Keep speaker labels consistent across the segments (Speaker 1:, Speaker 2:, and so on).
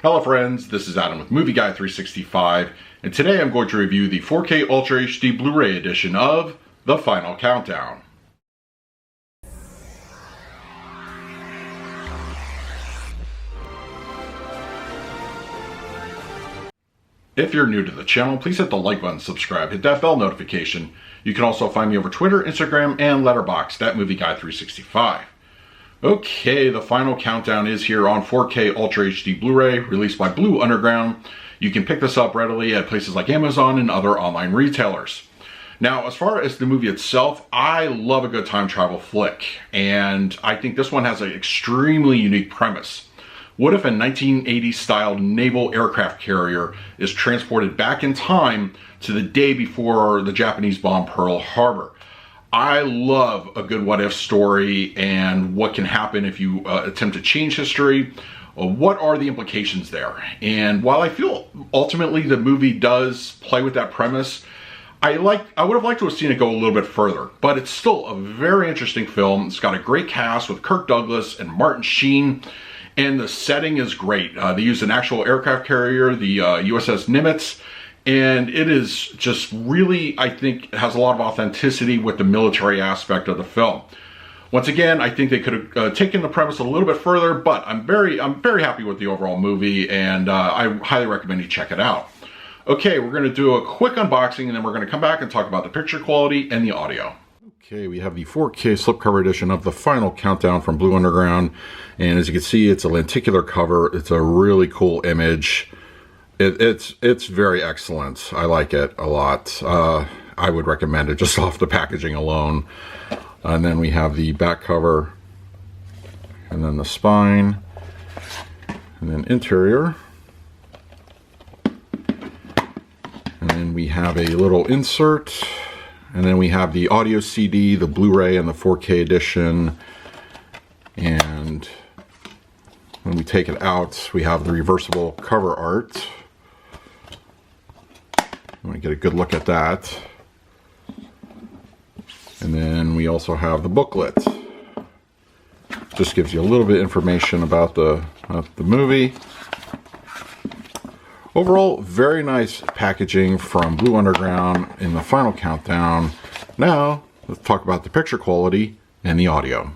Speaker 1: Hello friends, this is Adam with Movie Guy 365, and today I'm going to review the 4K Ultra HD Blu-ray edition of The Final Countdown. If you're new to the channel, please hit the like button, subscribe, hit that bell notification. You can also find me over Twitter, Instagram, and Letterboxd at Movie Guy 365. Okay, The Final Countdown is here on 4K Ultra HD Blu-ray, released by Blue Underground. You can pick this up readily at places like Amazon and other online retailers. Now, as far as the movie itself, I love a good time travel flick, and I think this one has an extremely unique premise. What if a 1980s-style naval aircraft carrier is transported back in time to the day before the Japanese bombed Pearl Harbor? I love a good what-if story and what can happen if you attempt to change history. What are the implications there? And while I feel ultimately the movie does play with that premise, I would have liked to have seen it go a little bit further, but it's still a very interesting film. It's got a great cast with Kirk Douglas and Martin Sheen, and the setting is great. They use an actual aircraft carrier, the USS Nimitz, and it is just really, I think, has a lot of authenticity with the military aspect of the film. Once again, I think they could have taken the premise a little bit further, but I'm very happy with the overall movie, and I highly recommend you check it out. Okay, we're going to do a quick unboxing, and then we're going to come back and talk about the picture quality and the audio. Okay, we have the 4K slipcover edition of The Final Countdown from Blue Underground, and as you can see, it's a lenticular cover. It's a really cool image. It's very excellent. I like it a lot. I would recommend it just off the packaging alone. And then we have the back cover, and then the spine, and then interior. And then we have a little insert, and then we have the audio CD, the Blu-ray, and the 4K edition. And when we take it out, we have the reversible cover art. I'm going to get a good look at that. And then we also have the booklet. Just gives you a little bit of information about the movie. Overall, very nice packaging from Blue Underground in The Final Countdown. Now, let's talk about the picture quality and the audio.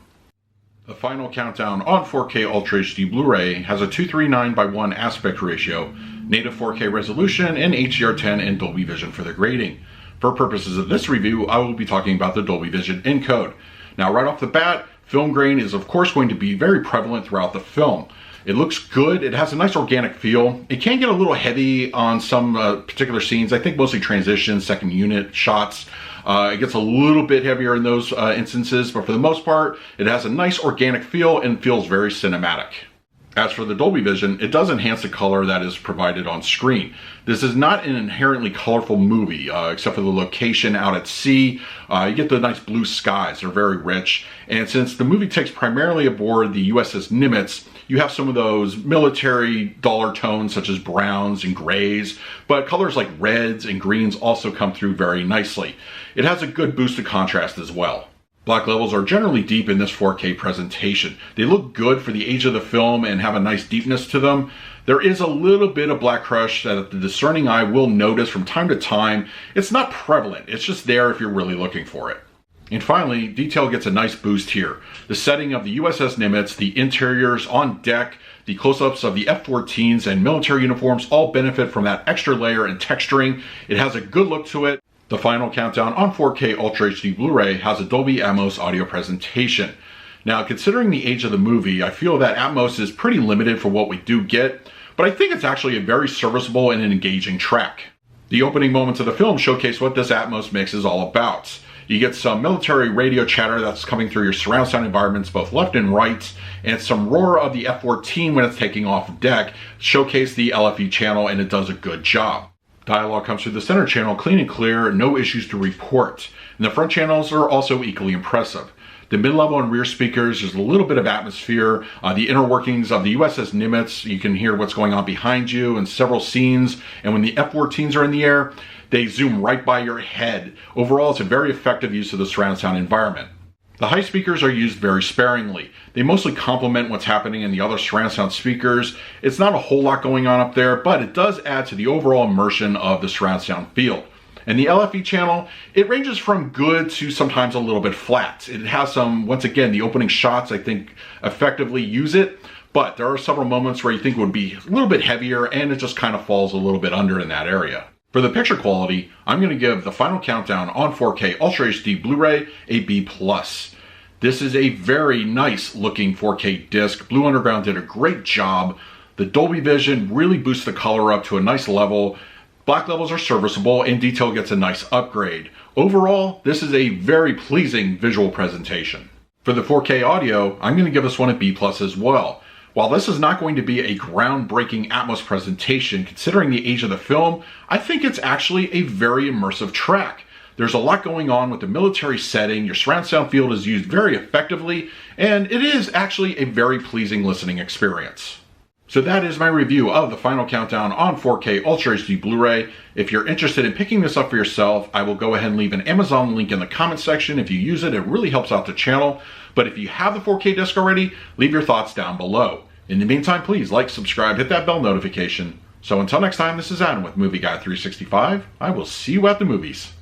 Speaker 1: The Final Countdown on 4K Ultra HD Blu-ray has a 239:1 aspect ratio, native 4K resolution, and HDR10 and Dolby Vision for the grading. For purposes of this review, I will be talking about the Dolby Vision encode. Now, right off the bat, film grain is of course going to be very prevalent throughout the film. It looks good. It has a nice organic feel. It can get a little heavy on some particular scenes. I think mostly transitions, second unit shots. It gets a little bit heavier in those instances, but for the most part, it has a nice organic feel and feels very cinematic. As for the Dolby Vision, it does enhance the color that is provided on screen. This is not an inherently colorful movie, except for the location out at sea. You get the nice blue skies, they're very rich. And since the movie takes primarily aboard the USS Nimitz, you have some of those military dollar tones such as browns and grays, but colors like reds and greens also come through very nicely. It has a good boost of contrast as well. Black levels are generally deep in this 4K presentation. They look good for the age of the film and have a nice deepness to them. There is a little bit of black crush that the discerning eye will notice from time to time. It's not prevalent, it's just there if you're really looking for it. And finally, detail gets a nice boost here. The setting of the USS Nimitz, the interiors on deck, the close-ups of the F-14s and military uniforms all benefit from that extra layer and texturing. It has a good look to it. The Final Countdown on 4K Ultra HD Blu-ray has a Dolby Atmos audio presentation. Now, considering the age of the movie, I feel that Atmos is pretty limited for what we do get, but I think it's actually a very serviceable and an engaging track. The opening moments of the film showcase what this Atmos mix is all about. You get some military radio chatter that's coming through your surround sound environments, both left and right, and some roar of the F-14 when it's taking off deck, showcase the LFE channel, and it does a good job. Dialogue comes through the center channel clean and clear, no issues to report. And the front channels are also equally impressive. The mid-level and rear speakers, there's a little bit of atmosphere. The inner workings of the USS Nimitz, you can hear what's going on behind you in several scenes. And when the F-14s are in the air, they zoom right by your head. Overall, it's a very effective use of the surround sound environment. The high speakers are used very sparingly. They mostly complement what's happening in the other surround sound speakers. It's not a whole lot going on up there, but it does add to the overall immersion of the surround sound field. And the LFE channel, it ranges from good to sometimes a little bit flat. It has some, once again, the opening shots I think effectively use it, but there are several moments where you think it would be a little bit heavier and it just kind of falls a little bit under in that area. For the picture quality, I'm going to give the final countdown on 4K Ultra HD Blu-ray a B+. This is a very nice looking 4K disc. Blue Underground did a great job. The Dolby Vision really boosts the color up to a nice level. Black levels are serviceable and detail gets a nice upgrade. Overall, this is a very pleasing visual presentation. For the 4K audio, I'm going to give this one a B+ as well. While this is not going to be a groundbreaking Atmos presentation, considering the age of the film, I think it's actually a very immersive track. There's a lot going on with the military setting, your surround sound field is used very effectively, and it is actually a very pleasing listening experience. So that is my review of the final countdown on 4K Ultra HD Blu-ray. If you're interested in picking this up for yourself, I will go ahead and leave an Amazon link in the comment section. If you use it, it really helps out the channel. But if you have the 4K disc already, leave your thoughts down below. In the meantime, please like, subscribe, hit that bell notification. So until next time, this is Adam with Movie Guy 365. I will see you at the movies.